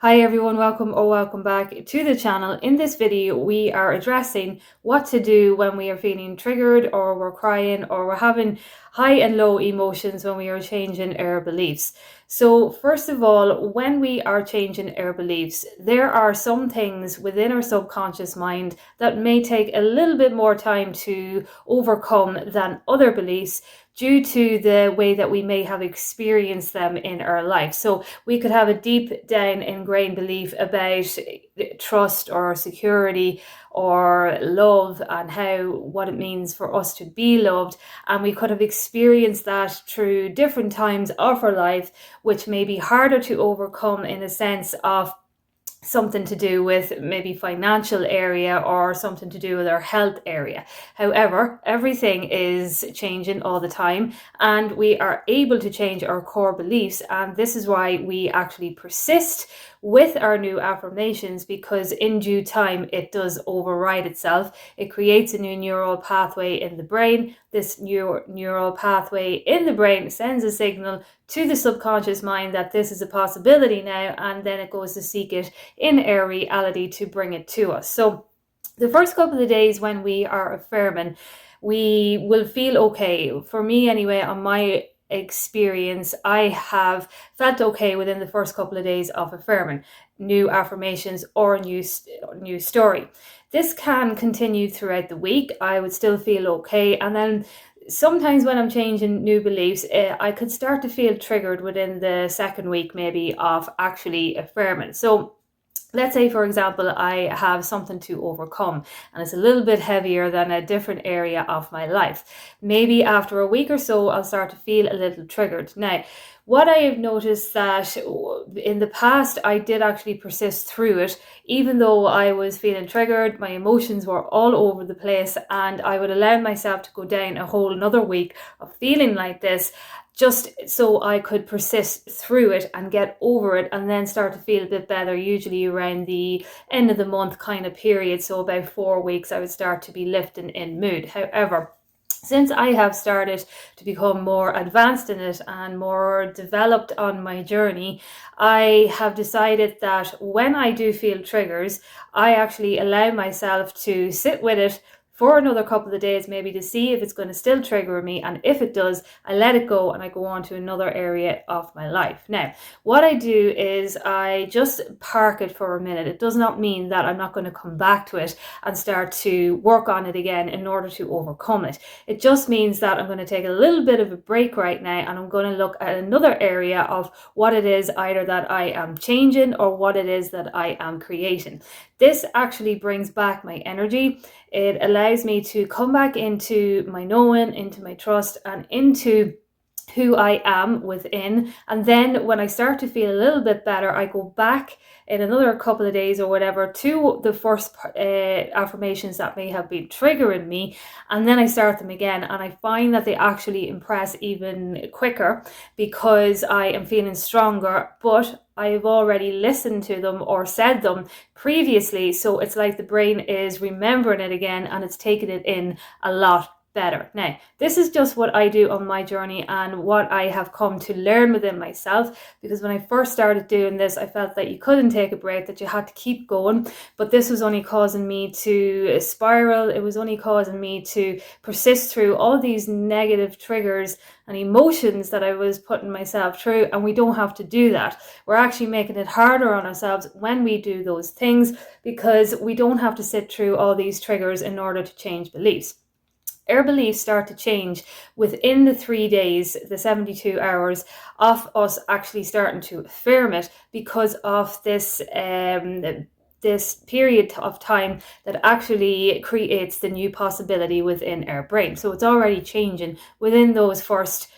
Hi everyone, welcome back to the channel. In this video, we are addressing what to do when we are feeling triggered or we're crying or we're having high and low emotions when we are changing our beliefs. So first of all, when we are changing our beliefs, there are some things within our subconscious mind that may take a little bit more time to overcome than other beliefs due to the way that we may have experienced them in our life. So we could have a deep down ingrained belief about trust or security or love and what it means for us to be loved, and we could have experienced that through different times of our life, which may be harder to overcome in a sense of something to do with maybe financial area or something to do with our health area. However, everything is changing all the time and we are able to change our core beliefs, and this is why we actually persist with our new affirmations, because in due time it does override itself. It creates a new neural pathway in the brain. This new neural pathway in the brain sends a signal to the subconscious mind that this is a possibility now, and then it goes to seek it in our reality to bring it to us. So the first couple of days when we are affirming, we will feel okay. For me anyway, on my experience, I have felt okay within the first couple of days of affirming new affirmations or a new story. This can continue throughout the week. I would still feel okay, and then sometimes when I'm changing new beliefs, I could start to feel triggered within the second week maybe of actually affirming. So let's say, for example, I have something to overcome and it's a little bit heavier than a different area of my life. Maybe after a week or so, I'll start to feel a little triggered. Now, what I have noticed that in the past, I did actually persist through it, even though I was feeling triggered, my emotions were all over the place, and I would allow myself to go down a whole another week of feeling like this, just so I could persist through it and get over it and then start to feel a bit better, usually around the end of the month kind of period. So about 4 weeks, I would start to be lifting in mood. However, since I have started to become more advanced in it and more developed on my journey, I have decided that when I do feel triggers, I actually allow myself to sit with it for another couple of days, maybe to see if it's going to still trigger me, and if it does, I let it go and I go on to another area of my life. Now, what I do is I just park it for a minute. It does not mean that I'm not going to come back to it and start to work on it again in order to overcome it. It just means that I'm going to take a little bit of a break right now, and I'm going to look at another area of what it is either that I am changing or what it is that I am creating. This actually brings back my energy. It allows me to come back into my knowing, into my trust, and into who I am within. And then when I start to feel a little bit better, I go back in another couple of days or whatever to the first affirmations that may have been triggering me, and then I start them again, and I find that they actually impress even quicker because I am feeling stronger, but I've already listened to them or said them previously, so it's like the brain is remembering it again and it's taking it in a lot better. Now, this is just what I do on my journey and what I have come to learn within myself, because when I first started doing this, I felt that you couldn't take a break, that you had to keep going, but this was only causing me to spiral. It was only causing me to persist through all these negative triggers and emotions that I was putting myself through, and we don't have to do that. We're actually making it harder on ourselves when we do those things, because we don't have to sit through all these triggers in order to change beliefs. Our beliefs start to change within the 3 days, the 72 hours of us actually starting to affirm it, because of this period of time that actually creates the new possibility within our brain. So it's already changing within those first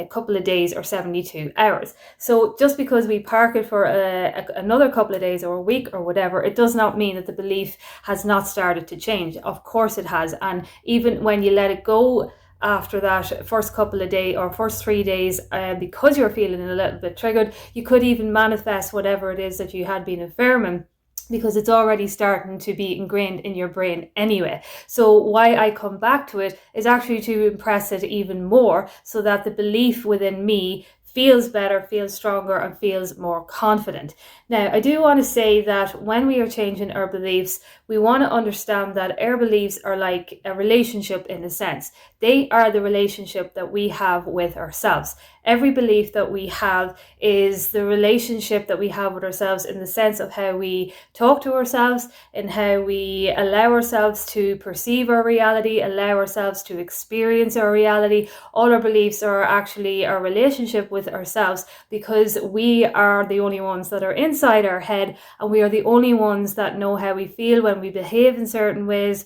couple of days or 72 hours. So just because we park it for another couple of days or a week or whatever, it does not mean that the belief has not started to change. Of course it has. And even when you let it go after that first couple of days or first 3 days, because you're feeling a little bit triggered, you could even manifest whatever it is that you had been affirming, because it's already starting to be ingrained in your brain anyway. So why I come back to it is actually to impress it even more, so that the belief within me feels better, feels stronger, and feels more confident. Now, I do want to say that when we are changing our beliefs, we want to understand that our beliefs are like a relationship in a sense. They are the relationship that we have with ourselves. Every belief that we have is the relationship that we have with ourselves in the sense of how we talk to ourselves and how we allow ourselves to perceive our reality, allow ourselves to experience our reality. All our beliefs are actually our relationship with ourselves, because we are the only ones that are inside our head, and we are the only ones that know how we feel when we behave in certain ways,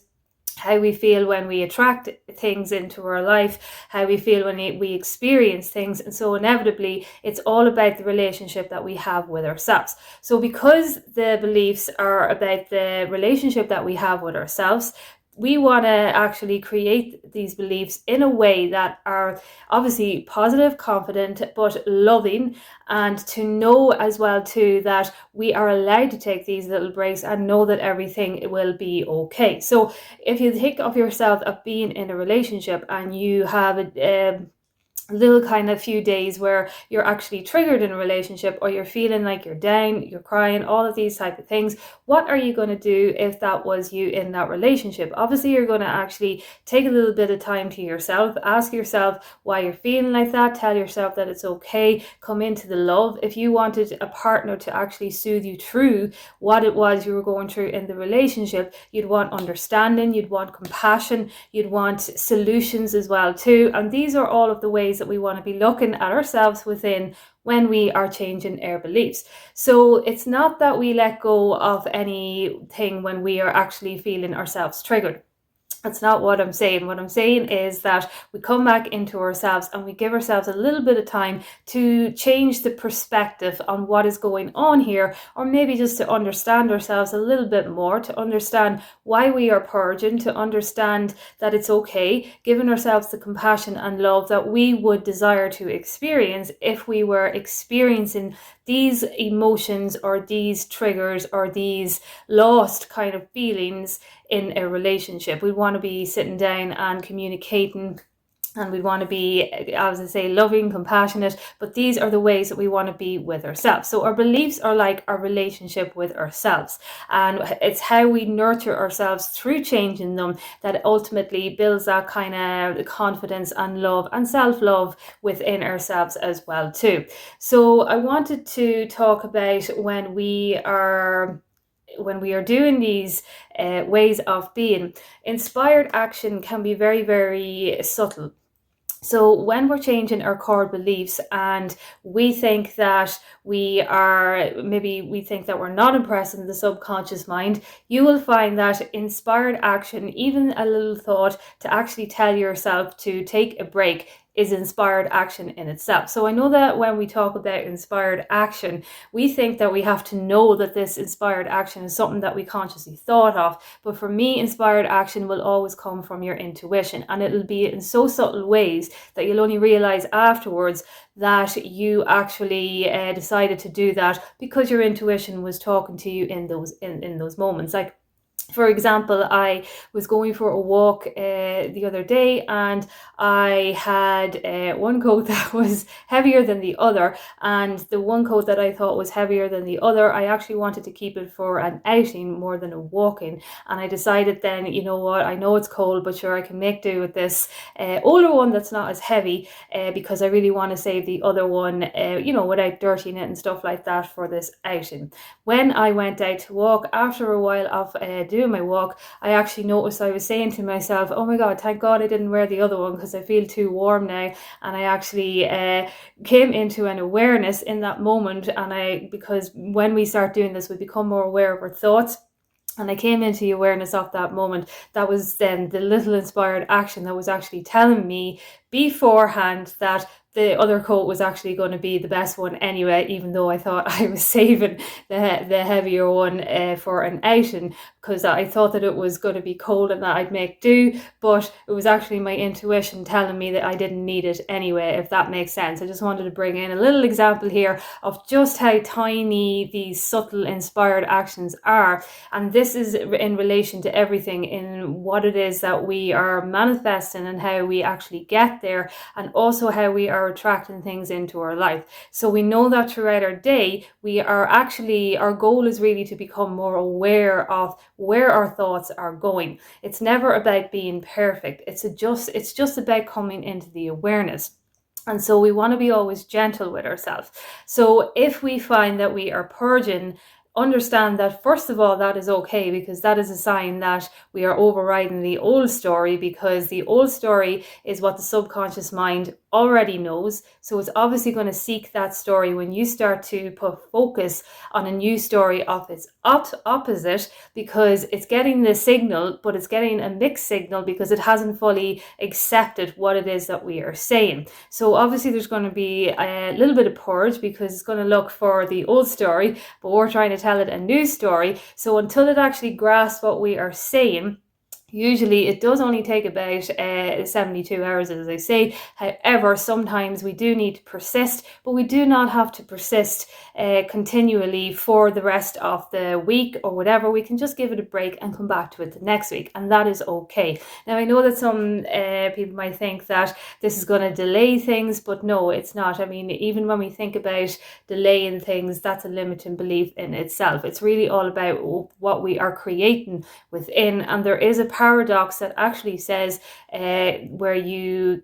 how we feel when we attract things into our life, how we feel when we experience things. And so inevitably, it's all about the relationship that we have with ourselves. So because the beliefs are about the relationship that we have with ourselves, we want to actually create these beliefs in a way that are obviously positive, confident, but loving, and to know as well too that we are allowed to take these little breaks and know that everything will be okay. So if you think of yourself of being in a relationship and you have a little kind of few days where you're actually triggered in a relationship, or you're feeling like you're down, you're crying, all of these type of things, what are you going to do if that was you in that relationship? Obviously, you're going to actually take a little bit of time to yourself, ask yourself why you're feeling like that, tell yourself that it's okay, come into the love. If you wanted a partner to actually soothe you through what it was you were going through in the relationship, you'd want understanding, you'd want compassion, you'd want solutions as well too. And these are all of the ways that we want to be looking at ourselves within when we are changing our beliefs. So it's not that we let go of anything when we are actually feeling ourselves triggered. That's not what I'm saying. What I'm saying is that we come back into ourselves and we give ourselves a little bit of time to change the perspective on what is going on here, or maybe just to understand ourselves a little bit more, to understand why we are purging, to understand that it's okay, giving ourselves the compassion and love that we would desire to experience if we were experiencing these emotions or these triggers or these lost kind of feelings in a relationship. We want to be sitting down and communicating, and we want to be, as I say, loving, compassionate, but these are the ways that we want to be with ourselves. So our beliefs are like our relationship with ourselves, and it's how we nurture ourselves through changing them that ultimately builds that kind of confidence and love and self-love within ourselves as well too. So I wanted to talk about when we are doing these ways of being. Inspired action can be very, very subtle. So when we're changing our core beliefs and we think that we think that we're not impressing the subconscious mind, you will find that inspired action, even a little thought to actually tell yourself to take a break, is inspired action in itself. So I know that when we talk about inspired action, we think that we have to know that this inspired action is something that we consciously thought of. But for me, inspired action will always come from your intuition, and it'll be in so subtle ways that you'll only realize afterwards that you actually decided to do that because your intuition was talking to you in those moments. Like, for example, I was going for a walk the other day, and I had one coat that was heavier than the other, and the one coat that I thought was heavier than the other, I actually wanted to keep it for an outing more than a walk-in. And I decided then, you know what, I know it's cold, but sure, I can make do with this older one that's not as heavy, because I really want to save the other one, without dirtying it and stuff like that for this outing. When I went out to walk, after a while of doing my walk, I actually noticed I was saying to myself, oh my God, thank God I didn't wear the other one because I feel too warm now. And I actually came into an awareness in that moment, because when we start doing this, we become more aware of our thoughts. And I came into the awareness of that moment. That was then the little inspired action that was actually telling me beforehand that the other coat was actually going to be the best one anyway, even though I thought I was saving the heavier one for an outing, because I thought that it was going to be cold and that I'd make do, but it was actually my intuition telling me that I didn't need it anyway, if that makes sense. I just wanted to bring in a little example here of just how tiny these subtle inspired actions are. And this is in relation to everything, in what it is that we are manifesting and how we actually get there, and also how we are are attracting things into our life. So we know that throughout our day, our goal is really to become more aware of where our thoughts are going. It's never about being perfect. It's just about coming into the awareness. And so we want to be always gentle with ourselves. So if we find that we are purging, understand that first of all, that is okay, because that is a sign that we are overriding the old story, because the old story is what the subconscious mind already knows. So it's obviously going to seek that story. When you start to put focus on a new story of its opposite, because it's getting the signal, but it's getting a mixed signal because it hasn't fully accepted what it is that we are saying. So obviously there's going to be a little bit of purge, because it's going to look for the old story, but we're trying to tell it a new story. So until it actually grasps what we are saying, usually it does only take about 72 hours, as I say. However, sometimes we do need to persist, but we do not have to persist continually for the rest of the week or whatever. We can just give it a break and come back to it the next week, and that is okay. Now, I know that some people might think that this is going to delay things, but no, it's not. I mean, even when we think about delaying things, that's a limiting belief in itself. It's really all about what we are creating within, and there is a paradox that actually says where you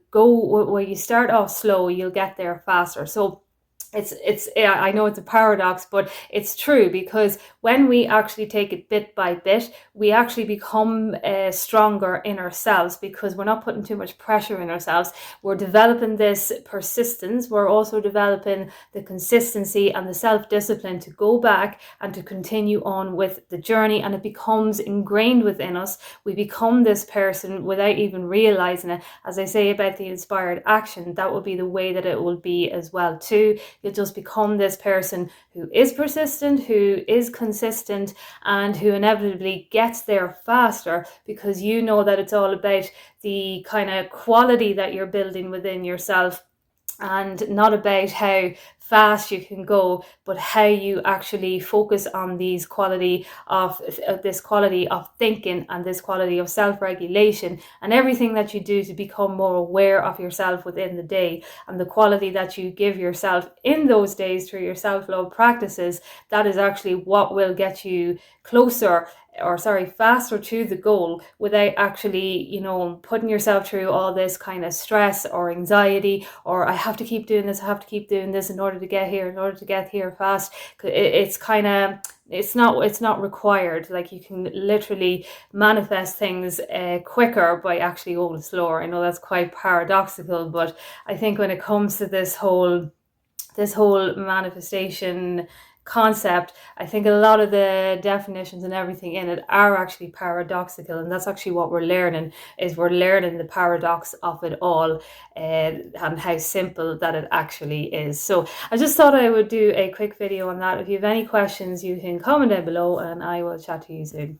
start off slow, you'll get there faster. So I know it's a paradox, but it's true, because when we actually take it bit by bit, we actually become stronger in ourselves, because we're not putting too much pressure in ourselves. We're developing this persistence. We're also developing the consistency and the self-discipline to go back and to continue on with the journey, and it becomes ingrained within us. We become this person without even realizing it. As I say about the inspired action, that will be the way that it will be as well too. You'll just become this person who is persistent, who is consistent, and who inevitably gets there faster, because you know that it's all about the kind of quality that you're building within yourself, and not about how fast you can go, but how you actually focus on this quality of thinking, and this quality of self-regulation, and everything that you do to become more aware of yourself within the day, and the quality that you give yourself in those days through your self-love practices. That is actually what will get you faster to the goal, without actually, putting yourself through all this kind of stress or anxiety, or I have to keep doing this in order to get here fast. It's not required. Like, you can literally manifest things quicker by actually going slower. I know that's quite paradoxical, but I think when it comes to this whole manifestation concept, I think a lot of the definitions and everything in it are actually paradoxical, and that's actually what we're learning the paradox of it all, and how simple that it actually is. So I just thought I would do a quick video on that. If you have any questions, you can comment down below, and I will chat to you soon.